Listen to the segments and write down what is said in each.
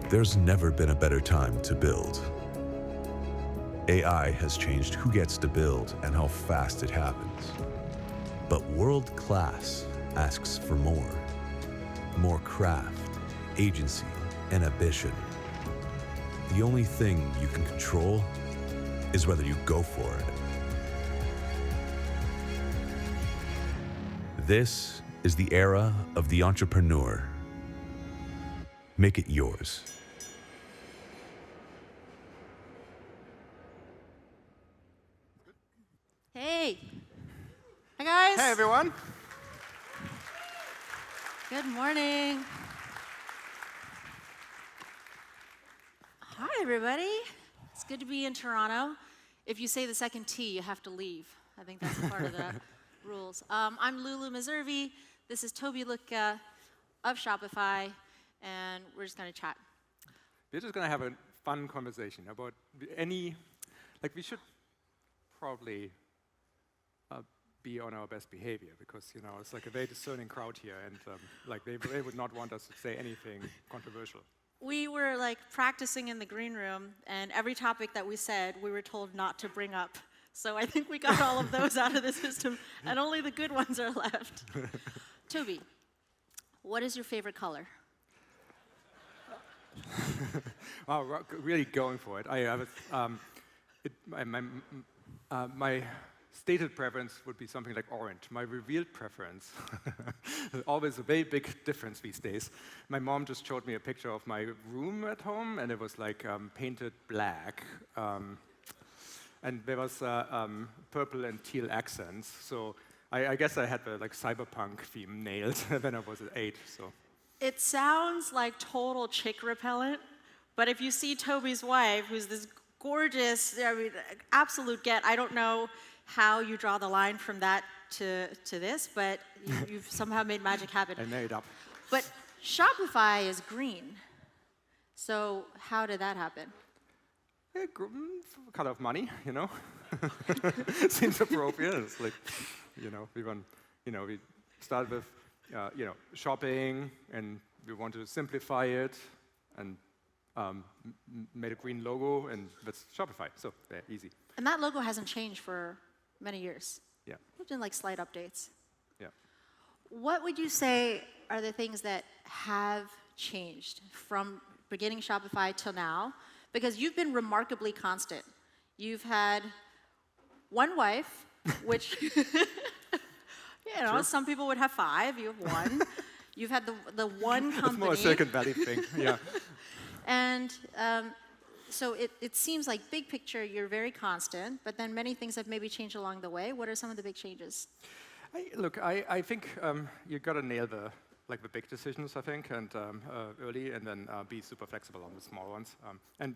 There's never been a better time to build. AI has changed who gets to build and how fast it happens. But world class asks for more. More craft, agency, and ambition. The only thing you can control is whether you go for it. This is the era of the entrepreneur. Make it yours. Hey. Hi, guys. Hey, everyone. Good morning. Hi, everybody. It's good to be in Toronto. If you say the second T, you have to leave. I think that's part of the rules. I'm Lulu Meservey. This is Tobi Lütke of Shopify, and we're just going to chat. We're just going to have a fun conversation about we should probably be on our best behavior because, it's like a very discerning crowd here, and they would not want us to say anything controversial. We were practicing in the green room, and every topic that we said, we were told not to bring up. So I think we got all of those out of the system, and only the good ones are left. Tobi, what is your favorite color? Wow, really going for it. My stated preference would be something like orange. My revealed preference, always a very big difference these days. My mom just showed me a picture of my room at home, and it was painted black. And there was purple and teal accents. So I guess I had the cyberpunk theme nailed when I was at 8. So it sounds like total chick repellent, but if you see Tobi's wife, who's this gorgeous, absolute get, I don't know how you draw the line from that to this, but you've somehow made magic happen. I made it up. But Shopify is green. So how did that happen? Color of money, Seems appropriate. It's we started with, shopping, and we want to simplify it, and made a green logo, and that's Shopify. So easy. And that logo hasn't changed for many years. Yeah. There's been slight updates. Yeah. What would you say are the things that have changed from beginning Shopify till now? Because you've been remarkably constant. You've had one wife, which, Sure. Some people would have 5. You have 1. You've had the one company. It's more a Silicon Valley thing, yeah. And so it seems like big picture, you're very constant, but then many things have maybe changed along the way. What are some of the big changes? I think you got to nail the big decisions, I think, and early, and then be super flexible on the small ones. I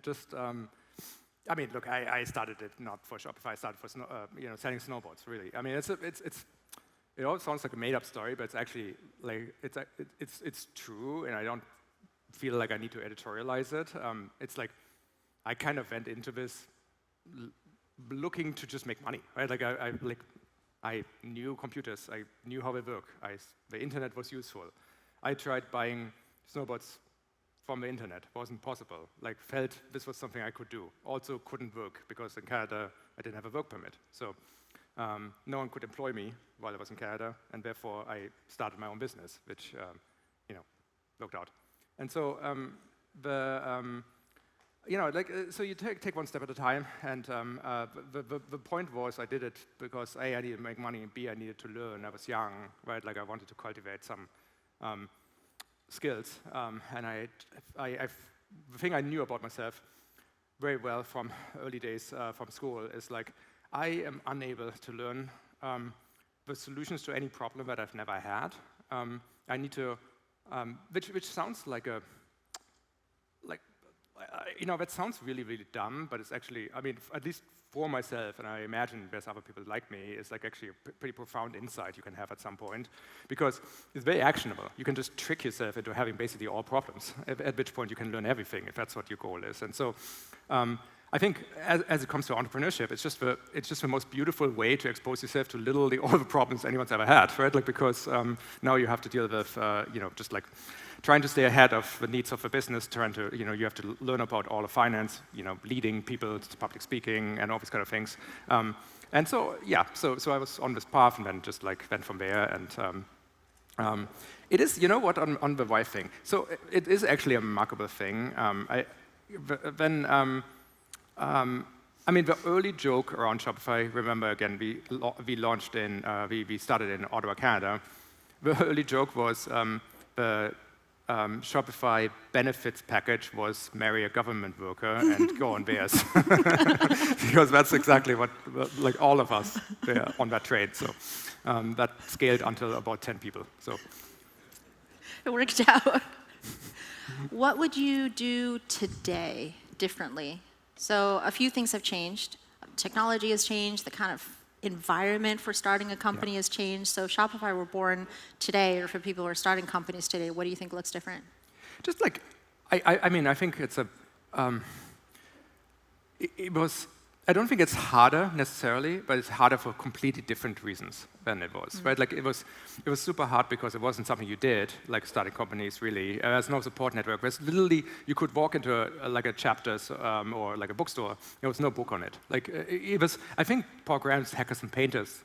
started it not for Shopify. I started for selling snowboards. Really, it all sounds like a made-up story, but it's actually it's true, and I don't feel like I need to editorialize it. It's like I kind of went into this looking to just make money, right? I knew computers, I knew how they work, the internet was useful. I tried buying snowboards from the internet, wasn't possible. Felt this was something I could do. Also couldn't work, because in Canada, I didn't have a work permit. So no one could employ me while I was in Canada, and therefore I started my own business, which worked out. And so so you take one step at a time, and the point was I did it because A, I needed to make money, and B, I needed to learn. I was young, right? I wanted to cultivate some skills, and the thing I knew about myself very well from early days from school is I am unable to learn the solutions to any problem that I've never had. I need to, which sounds that sounds really, really dumb, but it's actually, at least for myself, and I imagine there's other people like me, it's actually a pretty profound insight you can have at some point, because it's very actionable. You can just trick yourself into having basically all problems, at which point you can learn everything, if that's what your goal is. And so I think as it comes to entrepreneurship, it's just the most beautiful way to expose yourself to literally all the problems anyone's ever had, right? Because now you have to deal with, just trying to stay ahead of the needs of the business, trying to, you have to learn about all of finance, leading people to public speaking and all these kind of things. And so, yeah, so I was on this path and then just like went from there. And it is, you know what, on the wife thing. So it is actually a remarkable thing. I mean, the early joke around Shopify, remember again, we launched we started in Ottawa, Canada. The early joke was the Shopify benefits package was marry a government worker and go on bears. Because that's exactly what, like all of us were on that trade. So that scaled until about 10 people. So it worked out. What would you do today differently? So a few things have changed. Technology has changed. The kind of environment for starting a company has changed. So Shopify were born today, or for people who are starting companies today, what do you think looks different? Just like, I mean, I think it's I don't think it's harder necessarily, but it's harder for completely different reasons than it was, right? Like it was super hard because it wasn't something you did, like starting companies really. There's no support network. There's literally, you could walk into a Chapters or like a bookstore, there was no book on it. Like it was, I think Paul Graham's Hackers and Painters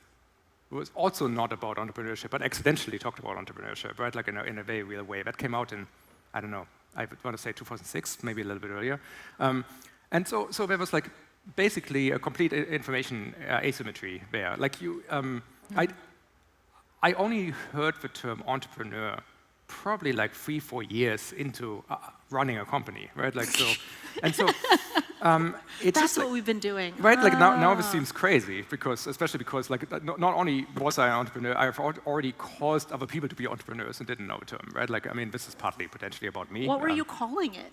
was also not about entrepreneurship, but accidentally talked about entrepreneurship, right? Like in a very real way. That came out in, I don't know, I would want to say 2006, maybe a little bit earlier. And so there was like, basically a complete information asymmetry there. Like I only heard the term entrepreneur probably like 3-4 years into running a company, right? Like so, and so it's that's just what we've been doing, right? Like now this seems crazy especially because like not only was I an entrepreneur, I've already caused other people to be entrepreneurs and didn't know the term, right? Like I mean, this is partly potentially about me. What were you calling it?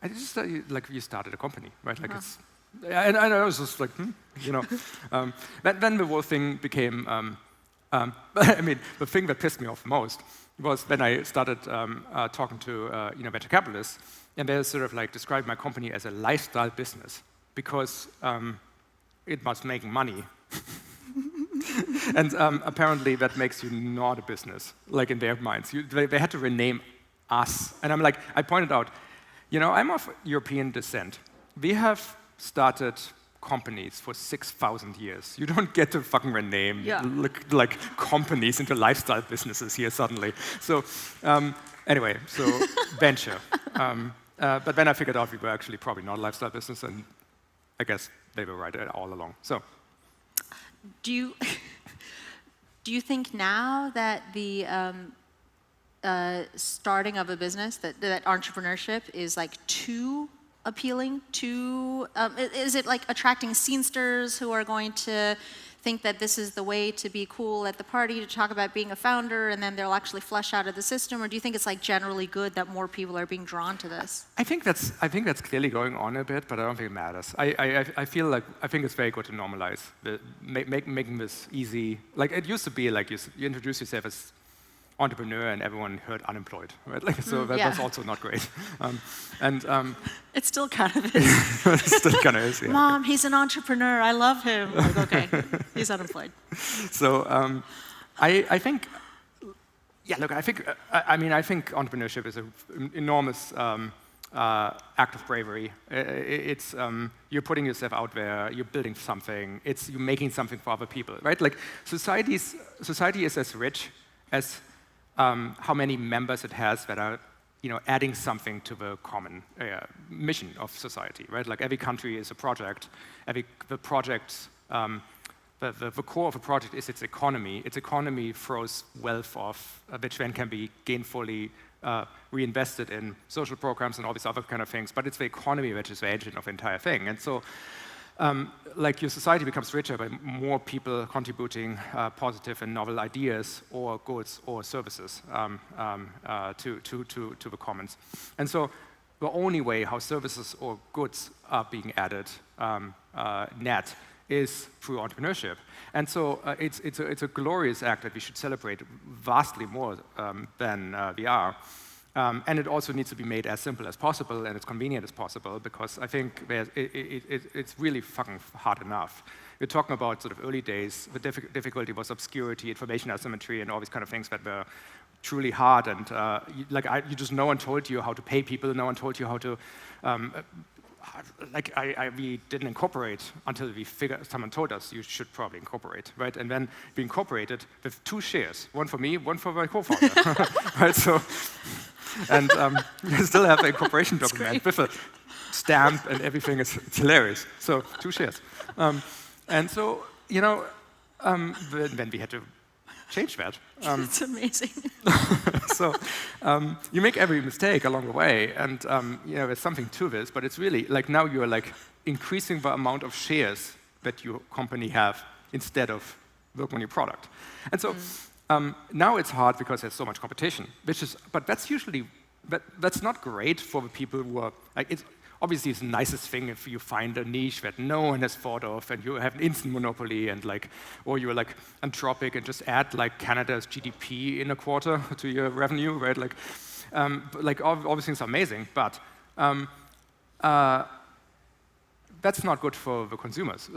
I just like you started a company, right? Like it's. And I was just like, Then the whole thing became, I mean, the thing that pissed me off most was when I started talking to venture capitalists, and they sort of like described my company as a lifestyle business because it was making money. And apparently that makes you not a business, like in their minds. They had to rename us. And I'm like, I pointed out, I'm of European descent. We have started companies for 6,000 years. You don't get to fucking rename like companies into lifestyle businesses here suddenly. So anyway, so venture. But then I figured out we were actually probably not a lifestyle business, and I guess they were right all along. So, do you think now that the starting of a business, that entrepreneurship is like too appealing to, is it like attracting scenesters who are going to think that this is the way to be cool at the party, to talk about being a founder, and then they'll actually flush out of the system? Or do you think it's like generally good that more people are being drawn to this? I think that's clearly going on a bit, but I don't think it matters. I think it's very good to normalize making this easy. Like it used to be like you introduce yourself as entrepreneur and everyone heard unemployed, right? Like, so that's also not great. It still kind of is. It still kind of is, yeah. Mom, he's an entrepreneur. I love him. Like, okay, he's unemployed. So I think, look, I think entrepreneurship is an enormous act of bravery. It's you're putting yourself out there. You're building something. You're making something for other people, right? Like society is as rich as how many members it has that are, adding something to the common mission of society, right? Like every country is a project. The core of a project is its economy. Its economy throws wealth off, which then can be gainfully reinvested in social programs and all these other kind of things. But it's the economy which is the engine of the entire thing. And so, like your society becomes richer by more people contributing positive and novel ideas or goods or services to the commons. And so the only way how services or goods are being added net is through entrepreneurship. And so it's a glorious act that we should celebrate vastly more than we are. And it also needs to be made as simple as possible and as convenient as possible, because I think it's really fucking hard enough. We're talking about sort of early days. The difficulty was obscurity, information asymmetry, and all these kind of things that were truly hard, and no one told you how to pay people, no one told you how to, we didn't incorporate until someone told us you should probably incorporate, right? And then we incorporated with 2 shares, one for me, one for my co-founder, right? So, and we still have an incorporation document with a stamp and everything. It's hilarious. So 2 shares, and so then we had to change that. It's amazing. So you make every mistake along the way, and there's something to this, but it's really like now you're like increasing the amount of shares that your company have instead of working on your product. And so now it's hard because there's so much competition, but that's not great for the people who are like, obviously, it's the nicest thing if you find a niche that no one has thought of, and you have an instant monopoly, and or you're like Anthropic and just add like Canada's GDP in a quarter to your revenue, right? All these things are amazing, but that's not good for the consumers.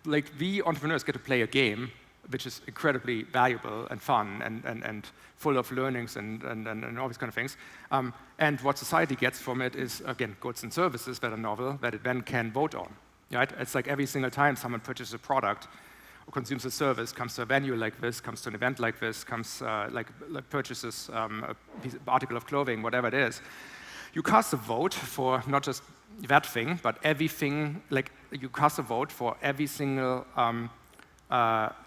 We entrepreneurs get to play a game which is incredibly valuable and fun and full of learnings and all these kind of things. And what society gets from it is, again, goods and services that are novel, that it then can vote on. Right? It's like every single time someone purchases a product or consumes a service, comes to a venue like this, comes to an event like this, comes purchases a article of clothing, whatever it is, you cast a vote for not just that thing, but everything. Like you cast a vote for every single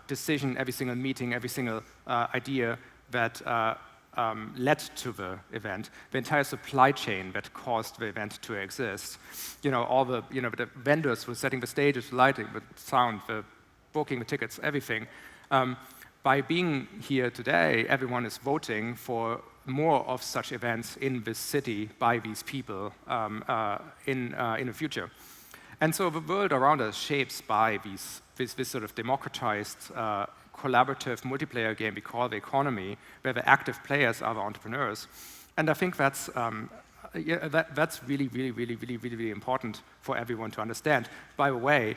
decision, every single meeting, every single idea that led to the event, the entire supply chain that caused the event to exist. All the the vendors were setting the stages, the lighting, the sound, the booking, the tickets, everything. By being here today, everyone is voting for more of such events in this city by these people in the future. And so the world around us shapes by this sort of democratized, collaborative multiplayer game we call the economy, where the active players are the entrepreneurs. And I think that's really, really, really, really, really, really important for everyone to understand. By the way,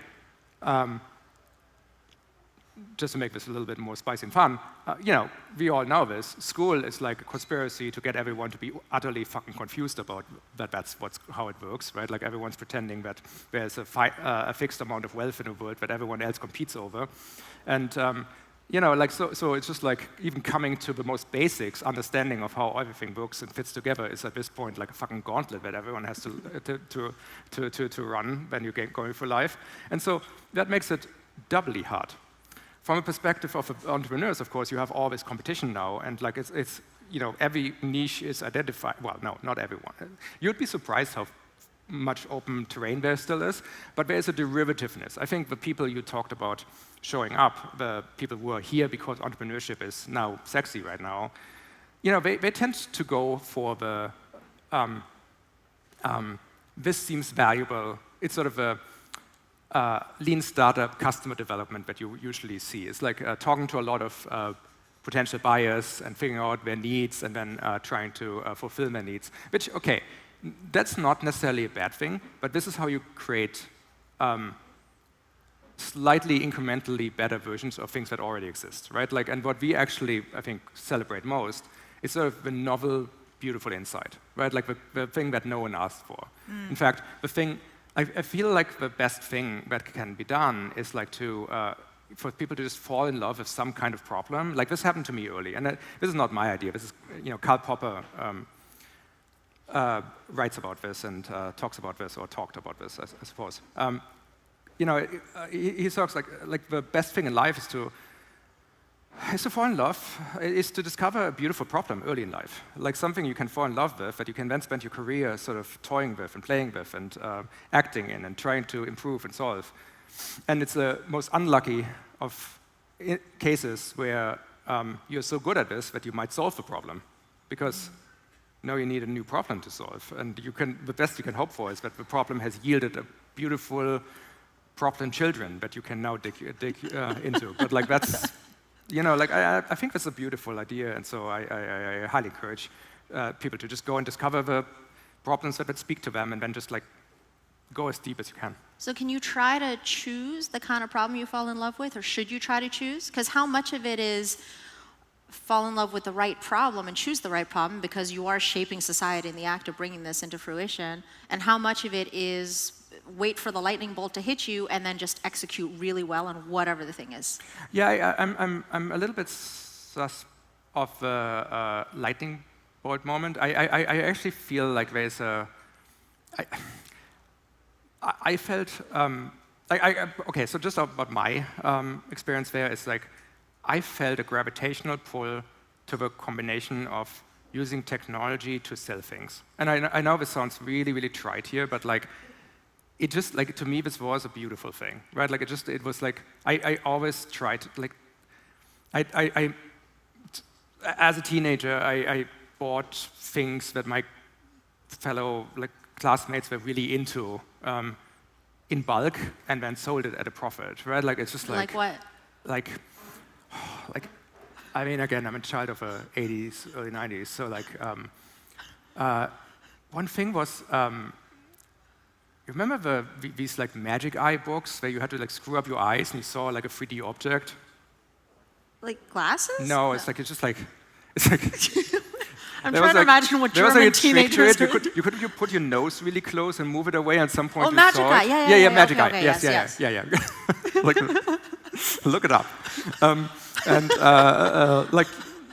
just to make this a little bit more spicy and fun, we all know this. School is like a conspiracy to get everyone to be utterly fucking confused about that. That's how it works, right? Like everyone's pretending that there's a fixed amount of wealth in the world that everyone else competes over, and so it's just like even coming to the most basics, understanding of how everything works and fits together is at this point like a fucking gauntlet that everyone has to run when you're going through life, and so that makes it doubly hard. From a perspective of entrepreneurs, of course, you have all this competition now, and like it's every niche is identified. Well, no, not everyone. You'd be surprised how much open terrain there still is, but there is a derivativeness. I think the people you talked about showing up, the people who are here because entrepreneurship is now sexy right now, they tend to go for the this seems valuable. It's sort of a lean startup customer development that you usually see. It's like talking to a lot of potential buyers and figuring out their needs and then trying to fulfill their needs, which, okay, that's not necessarily a bad thing, but this is how you create slightly incrementally better versions of things that already exist, right? And what we actually, I think, celebrate most is sort of the novel, beautiful insight, right? Like the thing that no one asked for. In fact, the thing, I feel like the best thing that can be done is like for people to just fall in love with some kind of problem. Like this happened to me early, and this is not my idea. This is, Karl Popper writes about this and talks about this, or talked about this, I suppose. He talks like the best thing in life is to fall in love, is to discover a beautiful problem early in life, like something you can fall in love with that you can then spend your career sort of toying with and playing with and acting in and trying to improve and solve. And it's the most unlucky of cases where you're so good at this that you might solve the problem, because now you need a new problem to solve. And the best you can hope for is that the problem has yielded a beautiful problem children that you can now dig into. But like that's, I think that's a beautiful idea, and so I highly encourage people to just go and discover the problems that would speak to them, and then just like go as deep as you can. So can you try to choose the kind of problem you fall in love with, or should you try to choose? Because how much of it is fall in love with the right problem and choose the right problem because you are shaping society in the act of bringing this into fruition, and how much of it is wait for the lightning bolt to hit you and then just execute really well on whatever the thing is? Yeah, I'm a little bit sus of the lightning bolt moment. I actually feel like there's a... I felt... okay, so just about my experience there is like, I felt a gravitational pull to the combination of using technology to sell things. And I know this sounds really, really trite here, but like, it just, like, to me, this was a beautiful thing, right? Like, it was like, I always tried, like, as a teenager, I bought things that my fellow, like, classmates were really into in bulk and then sold it at a profit, right? Like, it's just like... Like what? Like, I mean, again, I'm a child of the 80s, early 90s, so like, one thing was, you remember these like magic eye books where you had to like screw up your eyes and you saw like a 3D object? Like glasses? No, it's just like, it's like... I'm trying to imagine what German teenagers do. You could put your nose really close and move it away, and at some point oh, you magic saw eye. it. Yeah, magic eye. Okay, yes. Look it up. Like,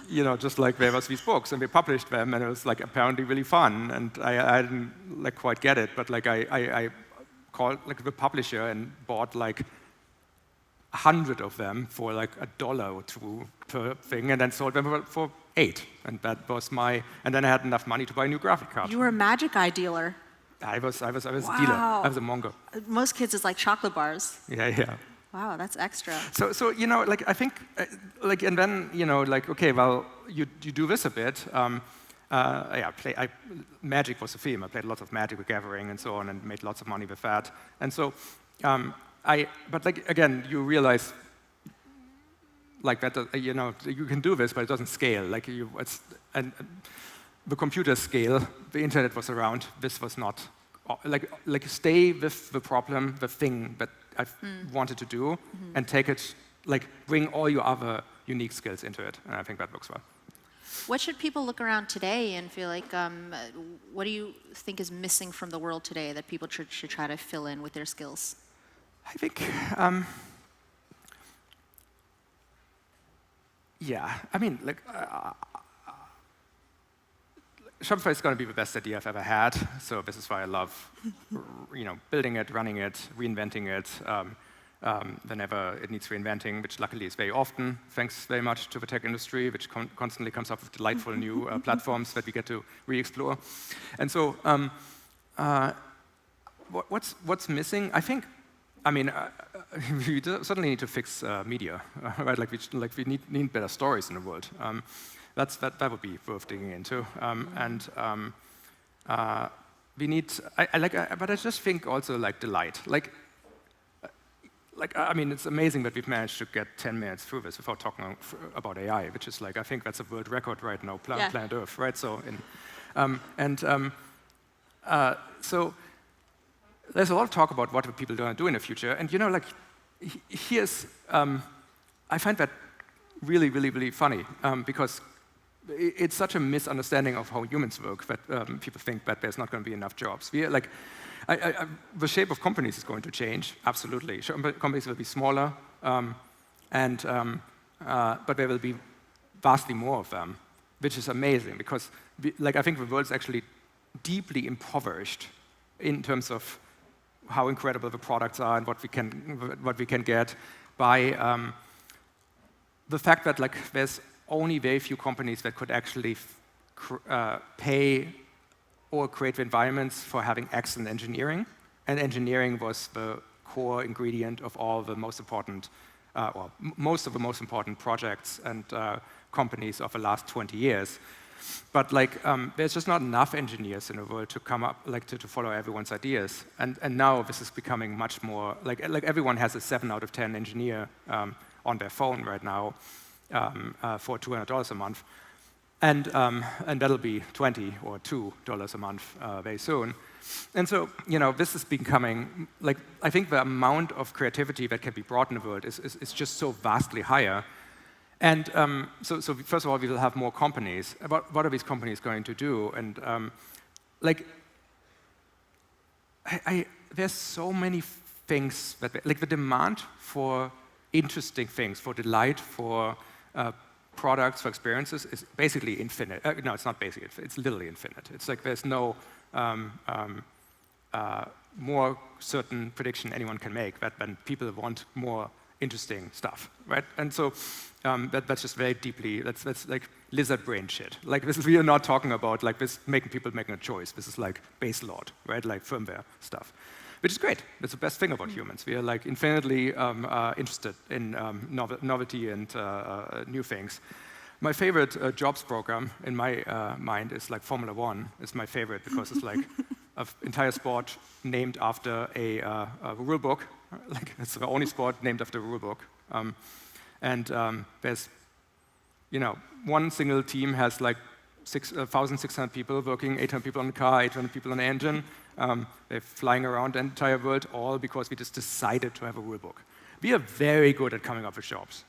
you know, just like there was these books, and we published them, and it was like apparently really fun, and I didn't like quite get it, but like I called like the publisher and bought like 100 of them for like $1 or $2 per thing, and then sold them for $8, and that was my. And then I had enough money to buy a new graphic card. You were a magic eye dealer. I was a dealer. Wow. I was a monger. Most kids is like chocolate bars. Yeah. Wow, that's extra. So you know, like I think, like, and then you know, like, okay, well, you do this a bit. Magic was a theme. I played lots of Magic the Gathering and so on, and made lots of money with that. And so, but like again, you realize, like that, you know, you can do this, but it doesn't scale. Like and the computer scale, the internet was around. This was not. Like stay with the problem, the thing that I wanted to do, and take it, like bring all your other unique skills into it, and I think that works well. What should people look around today and feel like, what do you think is missing from the world today that people should try to fill in with their skills? I think, yeah, I mean, like, Shopify is going to be the best idea I've ever had, so this is why I love, you know, building it, running it, reinventing it, whenever it needs reinventing, which luckily is very often, thanks very much to the tech industry, which constantly comes up with delightful new platforms that we get to re-explore. And so, what's missing? I think, I mean, we certainly need to fix media, right? Like we need better stories in the world. That would be worth digging into, we need. But I just think also like delight. Like I mean, it's amazing that we've managed to get 10 minutes through this without talking about AI, which is like I think that's a world record right now, planet Earth, right? So so there's a lot of talk about what people are going to do in the future, and you know, like here's I find that really, really, really funny because it's such a misunderstanding of how humans work that people think that there's not going to be enough jobs. The shape of companies is going to change, absolutely. Companies will be smaller, but there will be vastly more of them, which is amazing because, I think the world's actually deeply impoverished in terms of how incredible the products are and what we can get by the fact that there's only very few companies that could actually pay or create the environments for having excellent engineering. And engineering was the core ingredient of all the most important, most of the most important projects and companies of the last 20 years. But there's just not enough engineers in the world to come up, to follow everyone's ideas. And now this is becoming much more, everyone has a 7 out of 10 engineer on their phone right now. For $200 a month, and that'll be $20 or $2 a month very soon. And so, you know, this is becoming I think the amount of creativity that can be brought in the world is just so vastly higher. And so first of all, we will have more companies. What are these companies going to do? And there's so many things that, like the demand for interesting things, for delight, for products, for experiences is basically infinite. No, it's not basically, it's literally infinite. It's like there's no more certain prediction anyone can make that when people want more interesting stuff, right? And so that's just very deeply, that's like lizard brain shit. Like we are not talking about like this people making a choice. This is like base load, right? Like firmware stuff, which is great. That's the best thing about humans. We are like infinitely interested in novelty and new things. My favorite jobs program in my mind is like Formula One. It's my favorite because it's like an entire sport named after a rule book. Like it's the only sport named after a rule book. There's, one single team has like 1,600 people working, 800 people on the car, 800 people on the engine. They're flying around the entire world, all because we just decided to have a rule book. We are very good at coming up with jobs.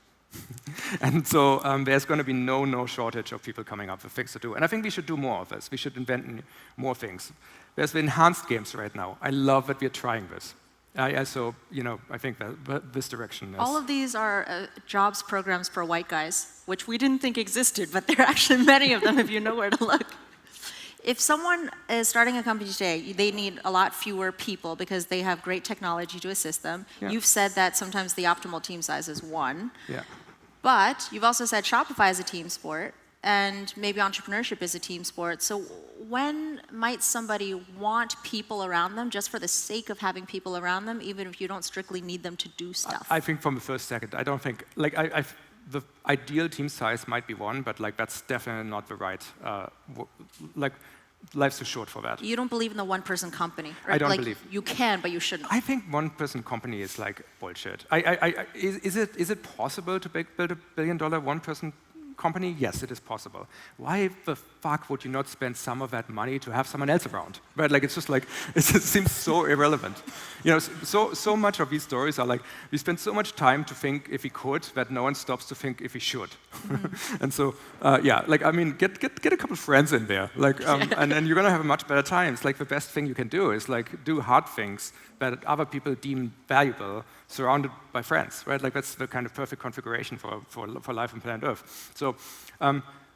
And so there's going to be no shortage of people coming up with things to do. And I think we should do more of this. We should invent more things. There's the enhanced games right now. I love that we're trying this. I think that this direction is... All of these are jobs programs for white guys, which we didn't think existed, but there are actually many of them if you know where to look. If someone is starting a company today, they need a lot fewer people because they have great technology to assist them. Yeah. You've said that sometimes the optimal team size is 1. Yeah. But you've also said Shopify is a team sport, and maybe entrepreneurship is a team sport. So when might somebody want people around them just for the sake of having people around them, even if you don't strictly need them to do stuff? I think from the first second, I don't think, like, the ideal team size might be 1, but like that's definitely not the right, life's too short for that. You don't believe in the one-person company? Right? I don't believe. You can, but you shouldn't. I think one-person company is like bullshit. Is it possible to build a billion-dollar one-person company? Yes, it is possible. Why the fuck would you not spend some of that money to have someone else around? Right? Like it's just like it just seems so irrelevant. So much of these stories are like we spend so much time to think if we could that no one stops to think if we should. And so get a couple friends in there, like, and then you're gonna have a much better time. It's like the best thing you can do is like do hard things that other people deem valuable, surrounded by friends, right? Like that's the kind of perfect configuration for life on planet Earth. So,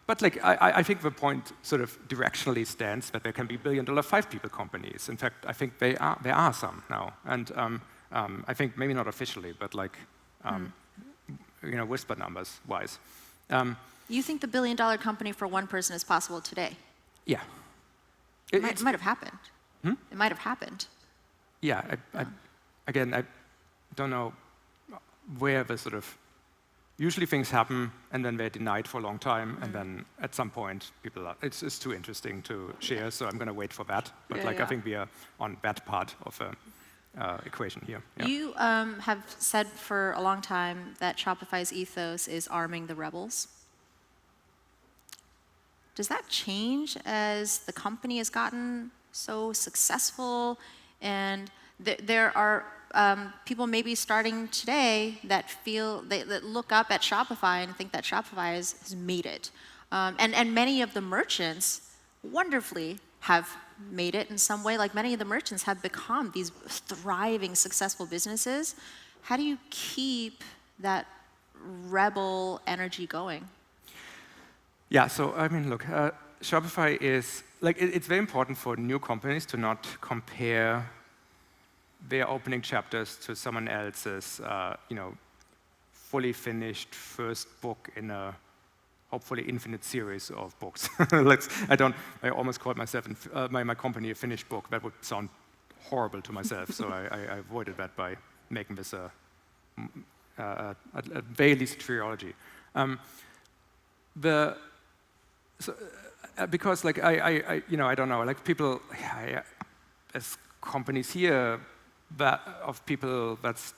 but like I think the point sort of directionally stands that there can be billion-dollar 5-people companies. In fact, I think there are some now, and I think maybe not officially, but like whisper numbers wise. You think the billion-dollar company for one person is possible today? Yeah, it might have happened. It might have happened. Yeah, I don't know where the sort of, usually things happen and then they're denied for a long time and then at some point people are, it's too interesting to share, so I'm going to wait for that. But I think we are on that part of the equation here. Yeah. You have said for a long time that Shopify's ethos is arming the rebels. Does that change as the company has gotten so successful and there are people maybe starting today that that look up at Shopify and think that Shopify has made it. And many of the merchants wonderfully have made it in some way. Like many of the merchants have become these thriving, successful businesses. How do you keep that rebel energy going? Yeah, so I mean, look, Shopify is, like, it's very important for new companies to not compare their opening chapters to someone else's, fully finished first book in a hopefully infinite series of books. I almost called myself my company a finished book. That would sound horrible to myself, so I avoided that by making this a very least trilogy. Because like I don't know, like people, as companies here, of people that's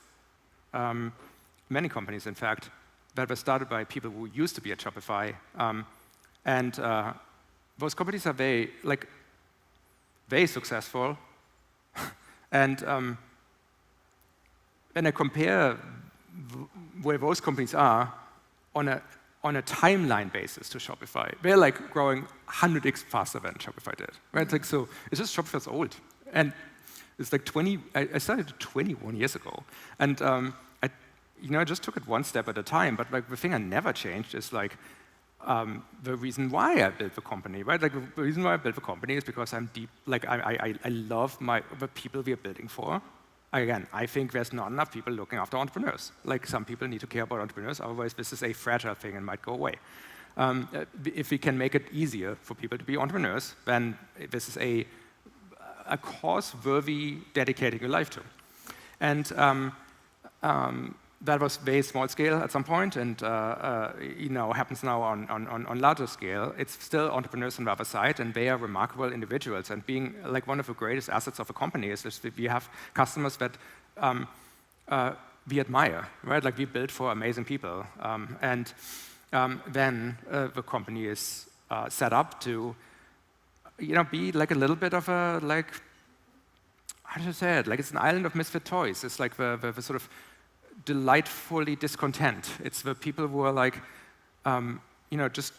many companies, in fact, that were started by people who used to be at Shopify, and those companies are very successful. And when I compare where those companies are on a on a timeline basis to Shopify. We're like growing 100x faster than Shopify did, right? It's like, so it's just Shopify's old. And it's like I started 21 years ago. And I just took it one step at a time, but like the thing I never changed is like the reason why I built the company, right? Like the reason why I built the company is because I'm deep, like I love the people we are building for. Again, I think there's not enough people looking after entrepreneurs. Like some people need to care about entrepreneurs, otherwise this is a fragile thing and might go away. If we can make it easier for people to be entrepreneurs, then this is a cause-worthy dedicating your life to. And that was very small scale at some point, and happens now on larger scale. It's still entrepreneurs on the other side, and they are remarkable individuals. And being like one of the greatest assets of a company is that we have customers that we admire, right? Like we build for amazing people, and then the company is set up to, be like a little bit of a like, how do you say it? Like it's an island of misfit toys. It's like the sort of delightfully discontent. It's the people who are like, just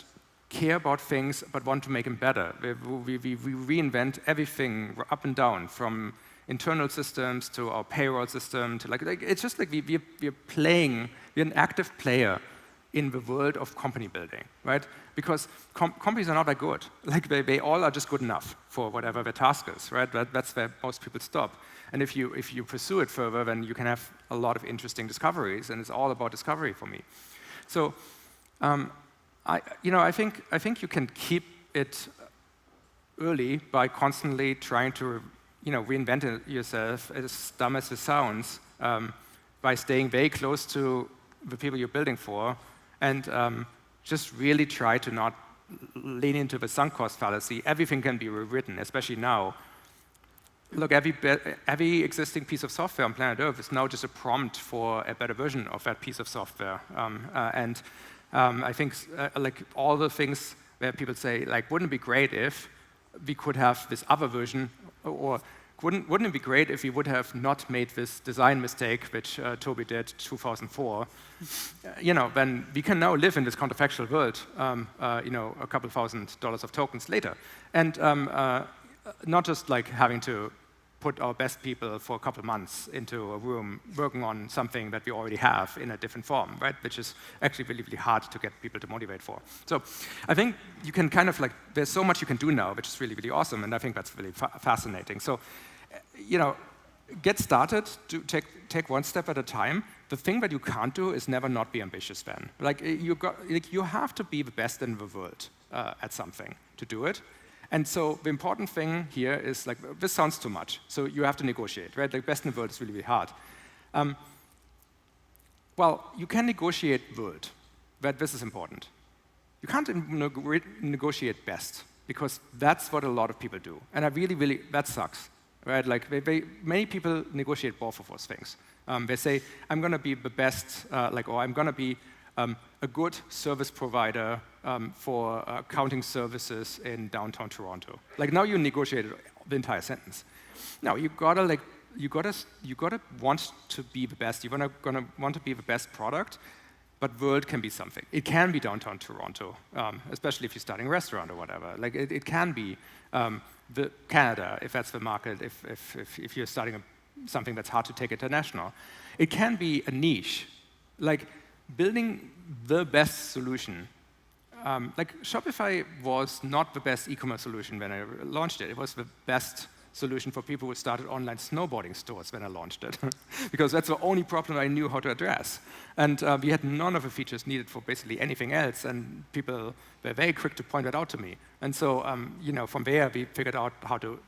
care about things but want to make them better. We reinvent everything up and down, from internal systems to our payroll system to like it's just like we're playing. We're an active player in the world of company building, right? Because companies are not that good. Like they all are just good enough for whatever their task is, right? That's where most people stop. And if you pursue it further, then you can have a lot of interesting discoveries, and it's all about discovery for me. So, I think you can keep it early by constantly trying to, reinvent it yourself, as dumb as it sounds, by staying very close to the people you're building for, and just really try to not lean into the sunk cost fallacy. Everything can be rewritten, especially now. Look, every existing piece of software on planet Earth is now just a prompt for a better version of that piece of software. I think like all the things where people say, like, wouldn't it be great if we could have this other version, or wouldn't it be great if we would have not made this design mistake, which Tobi did 2004? Then we can now live in this counterfactual world, a couple $1,000 of tokens later. And not just like having to put our best people for a couple months into a room working on something that we already have in a different form, right? Which is actually really, really hard to get people to motivate for. So I think you can kind of like, there's so much you can do now, which is really, really awesome, and I think that's really fascinating. So, get started, take one step at a time. The thing that you can't do is never not be ambitious then. Like, you have to be the best in the world at something to do it. And so the important thing here is, like, this sounds too much, so you have to negotiate, right? Like, best in the world is really, really hard. Well, you can negotiate world, but this is important. You can't negotiate best, because that's what a lot of people do. And that sucks, right? Like, many people negotiate both of those things. They say, I'm going to be the best, or I'm going to be a good service provider for accounting services in downtown Toronto. Like, now you negotiated the entire sentence. Now you gotta want to be the best. You're gonna want to be the best product, but world can be something. It can be downtown Toronto, especially if you're starting a restaurant or whatever. Like, it can be the Canada, if that's the market. If you're starting something that's hard to take international, it can be a niche. Like, building the best solution. Like, Shopify was not the best e-commerce solution when I launched it. It was the best solution for people who started online snowboarding stores when I launched it, because that's the only problem I knew how to address. And we had none of the features needed for basically anything else, and people were very quick to point that out to me. And so, from there, we figured out how to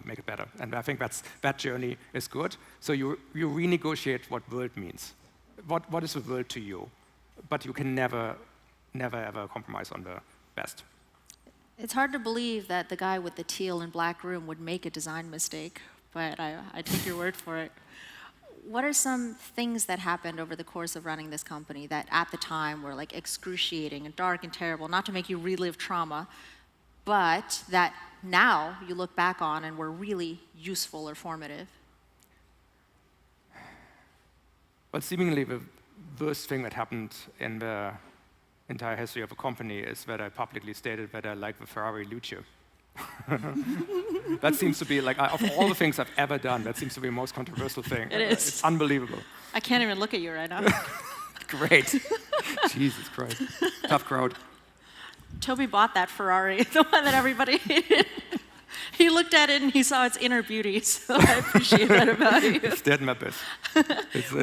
make it better. And I think that journey is good. So you renegotiate what world means. What is the world to you? But you can never ever compromise on the best. It's hard to believe that the guy with the teal and black room would make a design mistake, but I take your word for it. What are some things that happened over the course of running this company that at the time were like excruciating and dark and terrible, not to make you relive trauma, but that now you look back on and were really useful or formative? Well, seemingly the worst thing that happened in entire history of a company is that I publicly stated that I like the Ferrari Luce. That seems to be, like, of all the things I've ever done, that seems to be the most controversial thing. It is. It's unbelievable. I can't even look at you right now. Great. Jesus Christ. Tough crowd. Toby bought that Ferrari, the one that everybody hated. He looked at it and he saw its inner beauty, so I appreciate that about you. It's dead in my best.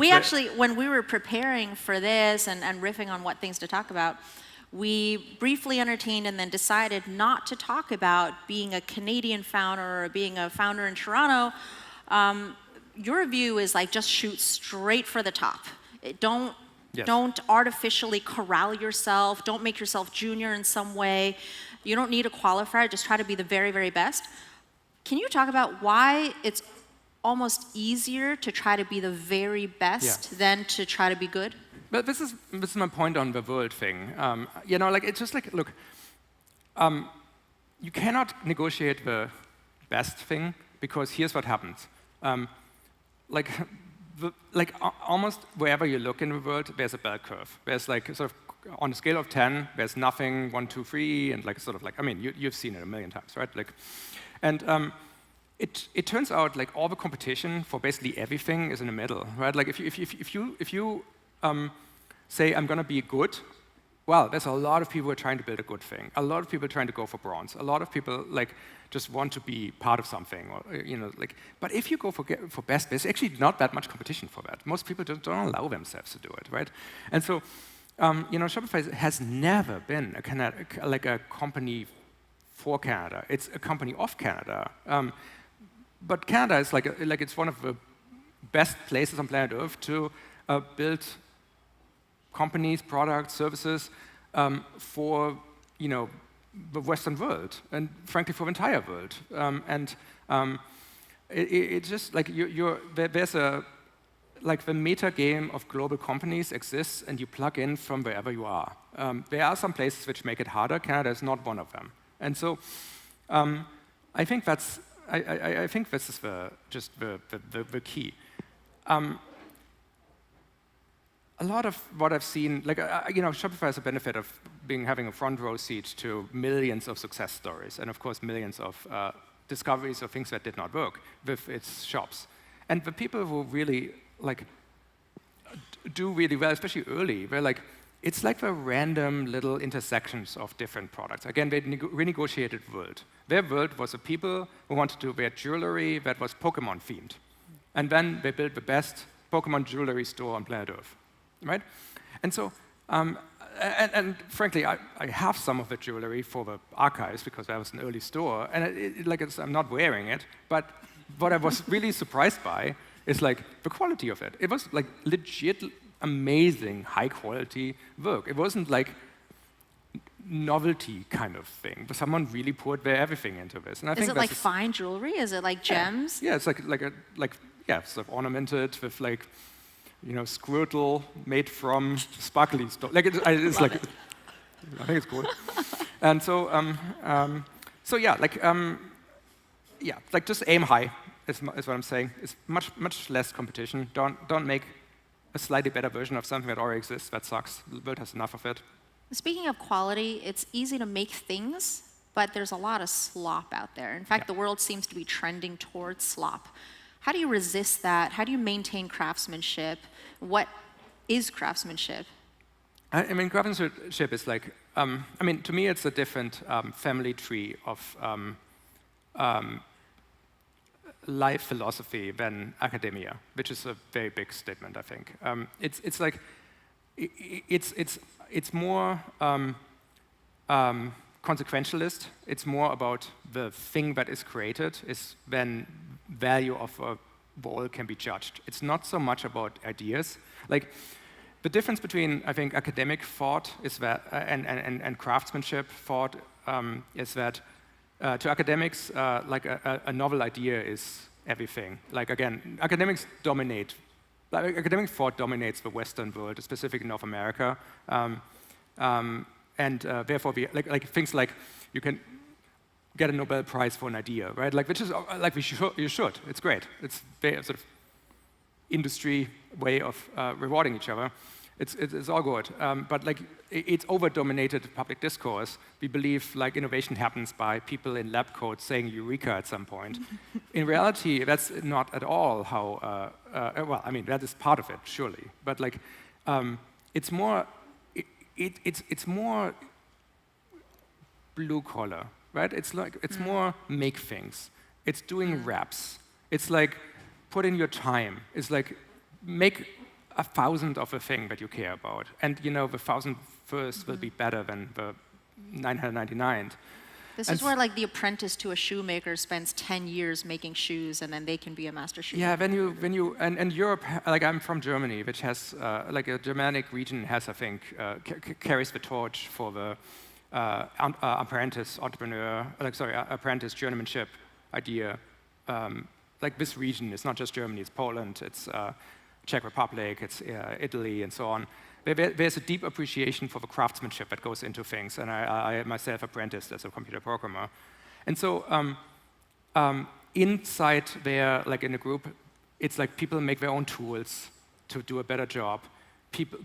We actually, when we were preparing for this and riffing on what things to talk about, we briefly entertained and then decided not to talk about being a Canadian founder or being a founder in Toronto. Your view is like, just shoot straight for the top. Don't artificially corral yourself. Don't make yourself junior in some way. You don't need a qualifier. Just try to be the very, very best. Can you talk about why it's almost easier to try to be the very best than to try to be good? But this is my point on the world thing. Like, it's just like, look, you cannot negotiate the best thing, because here's what happens. Almost wherever you look in the world, there's a bell curve. There's like sort of, on a scale of 10, there's nothing, 1, 2, 3, and like sort of like, I mean, you've seen it a million times, right? Like, and it turns out like all the competition for basically everything is in the middle, right? Like if you say I'm going to be good, well, there's a lot of people who are trying to build a good thing. A lot of people are trying to go for bronze. A lot of people like just want to be part of something, or like. But if you go for best, there's actually not that much competition for that. Most people don't allow themselves to do it, right? And so, Shopify has never been a company for Canada. It's a company of Canada. But Canada is like it's one of the best places on planet Earth to build companies, products, services for the Western world, and frankly for the entire world. It's just like there's a the meta game of global companies exists, and you plug in from wherever you are. There are some places which make it harder. Canada is not one of them, and so I think I think this is the key. A lot of what I've seen, Shopify has a benefit of having a front row seat to millions of success stories, and of course millions of discoveries of things that did not work with its shops. And the people who really do really well, especially early, it's like the random little intersections of different products. Again, they renegotiated world. Their world was the people who wanted to wear jewelry that was Pokemon themed, and then they built the best Pokemon jewelry store on planet Earth. Right? And so, and frankly, I have some of the jewelry for the archives because that was an early store, and I'm not wearing it. But what I was really surprised by is the quality of it. It was legit, amazing, high quality work. It wasn't novelty kind of thing, but someone really poured their everything into this. And I think is it fine jewelry? Is it like gems? Yeah, it's it's sort of ornamented with Squirtle made from sparkly stuff. I think it's cool. And so, just aim high is what I'm saying. It's much less competition. Don't make a slightly better version of something that already exists. That sucks. The world has enough of it. Speaking of quality, it's easy to make things, but there's a lot of slop out there. In fact, the world seems to be trending towards slop. How do you resist that? How do you maintain craftsmanship? What is craftsmanship? I mean, craftsmanship is to me, it's a different family tree of life philosophy than academia, which is a very big statement, I think. It's more consequentialist. It's more about the thing that is created than value of a ball can be judged. It's not so much about ideas. The difference between, I think, academic thought is that, and craftsmanship thought is that to academics, a novel idea is everything. Again, academics dominate. Academic thought dominates the Western world, specifically North America, and therefore, things like you can get a Nobel Prize for an idea, right? Which is you should. It's great. It's very sort of industry way of rewarding each other. It's all good, but like it's over-dominated public discourse. We believe like innovation happens by people in lab coats saying eureka at some point. In reality, that's not at all how. Well, I mean that is part of it, surely, but like it's more. It's more blue collar, right? It's more make things. It's doing reps. It's like put in your time. It's like make 1,000 of a thing that you care about, and the 1,001st will be better than the 999th. This is where like the apprentice to a shoemaker spends 10 years making shoes, and then they can be a master shoemaker. Yeah, when you and Europe, like I'm from Germany, which has like a Germanic region has, I think, carries the torch for the apprentice entrepreneur, apprentice journeymanship idea. Like this region, it's not just Germany, it's Poland, it's Czech Republic, it's Italy, and so on. There's a deep appreciation for the craftsmanship that goes into things, and I myself apprenticed as a computer programmer. And so inside there, like in a group, it's like people make their own tools to do a better job.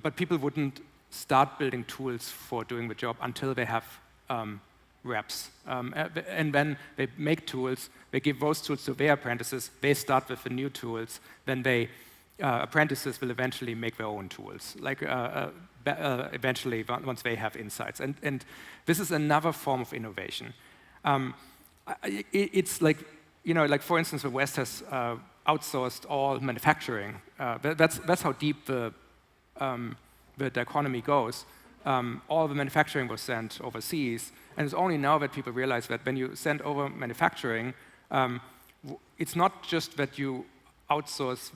But people wouldn't start building tools for doing the job until they have reps. And then they make tools, they give those tools to their apprentices, they start with the new tools, then apprentices will eventually make their own tools, like eventually once they have insights. And this is another form of innovation. It's like, like for instance, the West has outsourced all manufacturing. That's how deep the economy goes. All the manufacturing was sent overseas, and it's only now that people realize that when you send over manufacturing, it's not just that you outsource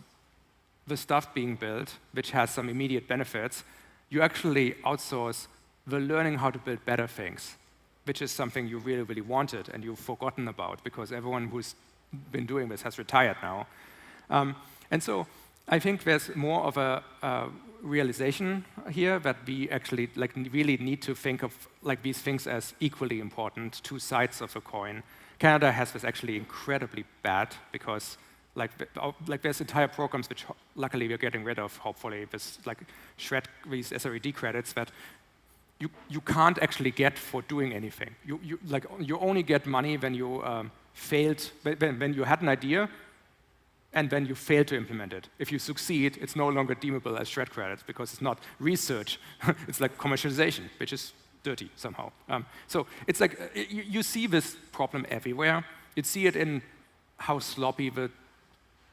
the stuff being built, which has some immediate benefits, you actually outsource the learning how to build better things, which is something you really, really wanted and you've forgotten about because everyone who's been doing this has retired now. And so I think there's more of a realization here that we actually really need to think of like these things as equally important, two sides of a coin. Canada has this actually incredibly bad because like there's entire programs which luckily we're getting rid of, hopefully, this like shred these SRED credits that you can't actually get for doing anything. You only get money when you failed, when you had an idea and then you fail to implement it. If you succeed, it's no longer deemable as shred credits because it's not research. It's like commercialization, which is dirty somehow. So it's like you see this problem everywhere. You see it in how sloppy the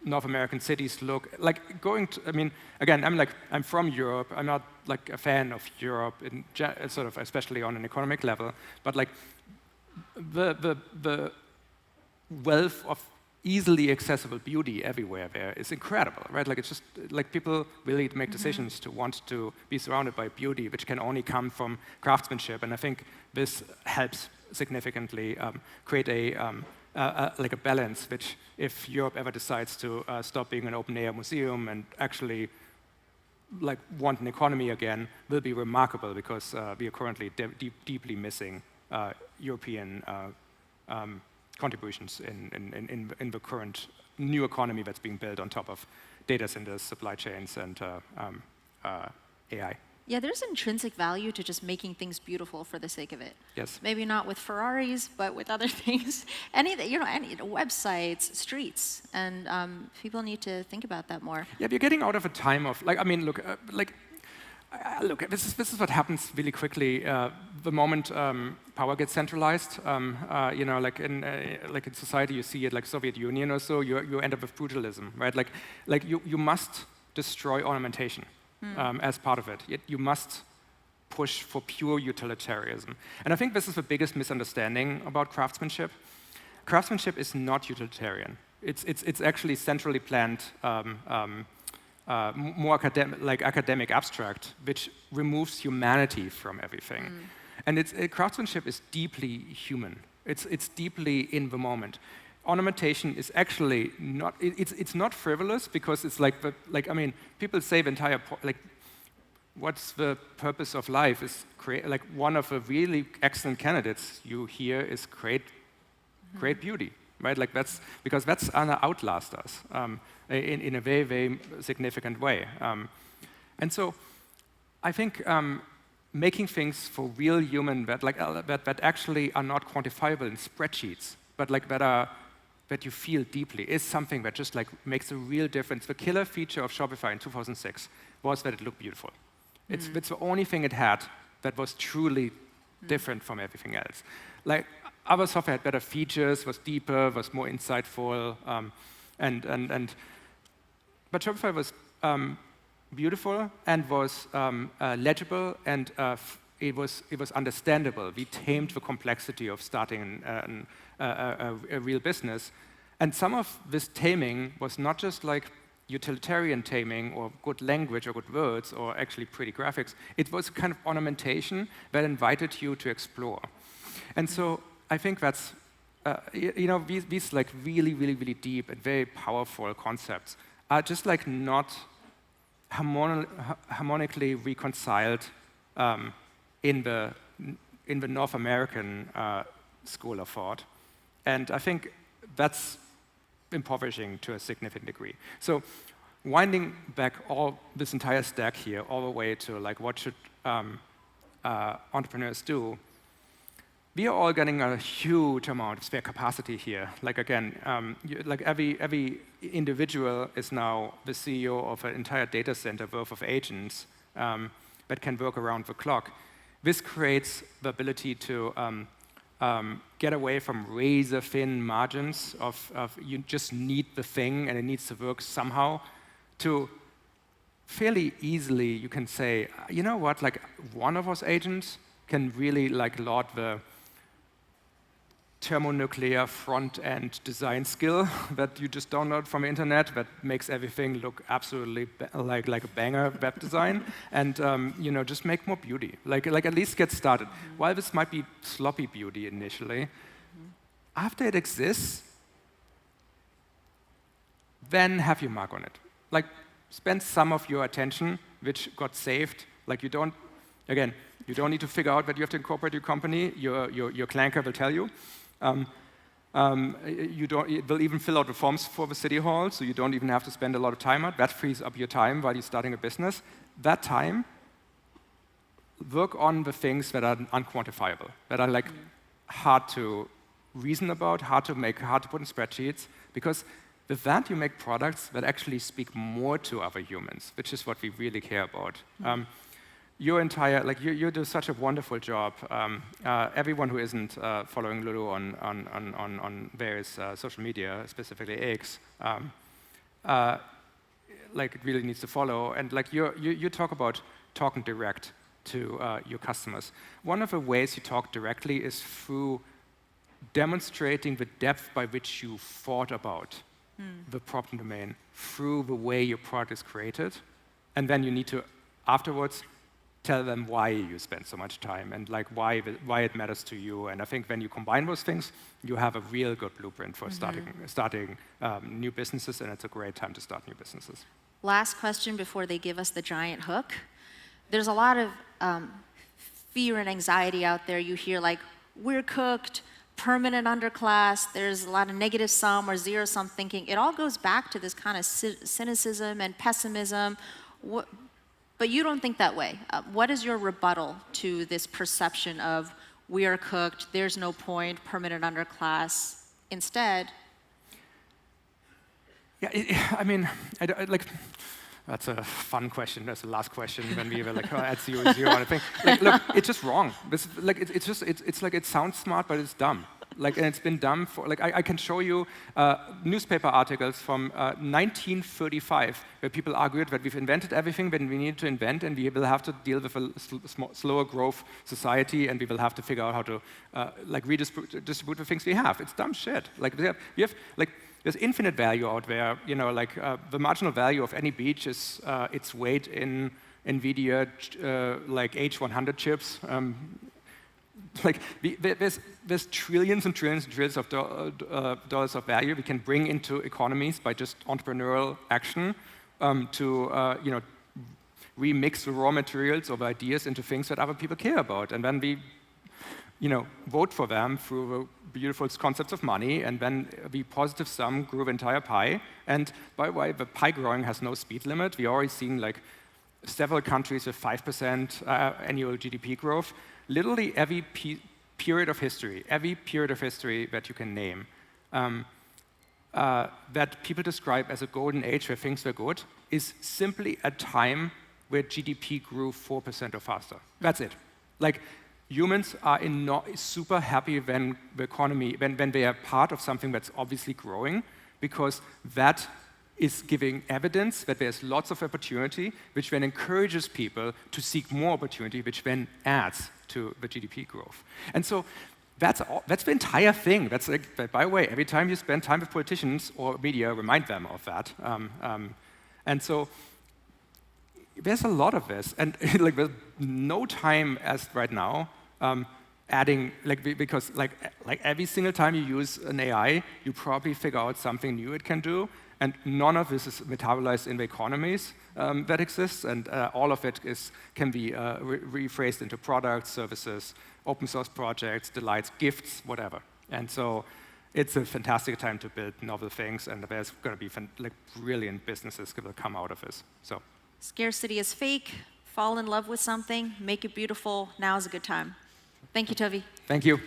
North American cities look. Like again, I'm from Europe. I'm not like a fan of Europe, sort of, especially on an economic level. But like the wealth of easily accessible beauty everywhere there is incredible, right? Like it's just like people really make decisions to want to be surrounded by beauty, which can only come from craftsmanship. And I think this helps significantly create like a balance, which if Europe ever decides to stop being an open-air museum and actually like want an economy again, will be remarkable because we are currently deeply missing European contributions in the current new economy that's being built on top of data centers, supply chains, and AI. Yeah, there's intrinsic value to just making things beautiful for the sake of it. Yes. Maybe not with Ferraris, but with other things. Any websites, streets, and people need to think about that more. Yeah, we're getting out of a time of look, this is what happens really quickly. The moment power gets centralized, like in society, you see it like Soviet Union or so. You end up with brutalism, right? Like you must destroy ornamentation as part of it. You must push for pure utilitarianism. And I think this is the biggest misunderstanding about craftsmanship. Craftsmanship is not utilitarian. It's actually centrally planned. More academic abstract, which removes humanity from everything. And craftsmanship is deeply human. It's deeply in the moment. Ornamentation is actually not. It's not frivolous because it's people say the entire what's the purpose of life is create. Like one of the really excellent candidates you hear is create beauty. Right, like that's gonna outlast us in a very, very significant way. And so I think making things for real human that actually are not quantifiable in spreadsheets, but like that you feel deeply is something that just like makes a real difference. The killer feature of Shopify in 2006 was that it looked beautiful. It's the only thing it had that was truly different from everything else. Like other software had better features, was deeper, was more insightful, but Shopify was beautiful and was legible, and it was understandable. We tamed the complexity of starting a real business, and some of this taming was not just like utilitarian taming or good language or good words or actually pretty graphics. It was kind of ornamentation that invited you to explore. And so I think that's, these like really, really, really deep and very powerful concepts are just like not harmonically reconciled in the North American school of thought. And I think that's impoverishing to a significant degree. So winding back all this entire stack here, all the way to like what should entrepreneurs do, we are all getting a huge amount of spare capacity here. Like again, like every individual is now the CEO of an entire data center worth of agents that can work around the clock. This creates the ability to get away from razor-thin margins of you just need the thing and it needs to work somehow, to fairly easily you can say, you know what, like one of those agents can really like laud the thermonuclear front-end design skill that you just download from the internet that makes everything look absolutely like a banger web design, and just make more beauty. Like at least get started. While this might be sloppy beauty initially, after it exists, then have your mark on it. Like spend some of your attention, which got saved. Like you don't need to figure out that you have to incorporate your company. Your clanker will tell you. It will even fill out the forms for the city hall, so you don't even have to spend a lot of time on it. That frees up your time while you're starting a business. That time, work on the things that are unquantifiable, that are like hard to reason about, hard to put in spreadsheets, because with that you make products that actually speak more to other humans, which is what we really care about. You do such a wonderful job. Everyone who isn't following Lulu on various social media, specifically X, it really needs to follow. And like you talk about talking direct to your customers. One of the ways you talk directly is through demonstrating the depth by which you thought about the problem domain through the way your product is created, and then you need to afterwards tell them why you spend so much time and like why it matters to you. And I think when you combine those things, you have a real good blueprint for starting new businesses, and it's a great time to start new businesses. Last question before they give us the giant hook. There's a lot of fear and anxiety out there. You hear like, we're cooked, permanent underclass, there's a lot of negative sum or zero sum thinking. It all goes back to this kind of cynicism and pessimism. But you don't think that way. What is your rebuttal to this perception of we are cooked, there's no point, permanent underclass? Instead, that's a fun question. That's the last question when we were like, at zero. And I think, look, it's just wrong. It sounds smart, but it's dumb. And it's been dumb for, I can show you newspaper articles from 1935 where people argued that we've invented everything that we need to invent, and we will have to deal with a slower growth society, and we will have to figure out how to redistribute the things we have. It's dumb shit. There's infinite value out there. The marginal value of any beach is its weight in NVIDIA H100 chips. There's trillions and trillions and trillions of dollars of value we can bring into economies by just entrepreneurial action to remix the raw materials of ideas into things that other people care about, and then we vote for them through the beautiful concepts of money, and then the positive sum grew the entire pie. And by the way, the pie growing has no speed limit. We already seen several countries with 5% annual GDP growth. Literally every period of history that you can name, that people describe as a golden age where things were good, is simply a time where GDP grew 4% or faster. That's it. Like, humans are super happy when the economy, when they are part of something that's obviously growing, because that is giving evidence that there's lots of opportunity, which then encourages people to seek more opportunity, which then adds to the GDP growth. And so that's the entire thing. That's like, by the way, every time you spend time with politicians or media, remind them of that. And so there's a lot of this, and like there's no time as right now adding, because every single time you use an AI, you probably figure out something new it can do, and none of this is metabolized in the economies that exist, and all of it can be rephrased into products, services, open source projects, delights, gifts, whatever. And so it's a fantastic time to build novel things, and there's going to be brilliant businesses that will come out of this. So, scarcity is fake. Fall in love with something, make it beautiful. Now is a good time. Thank you, Tobi. Thank you.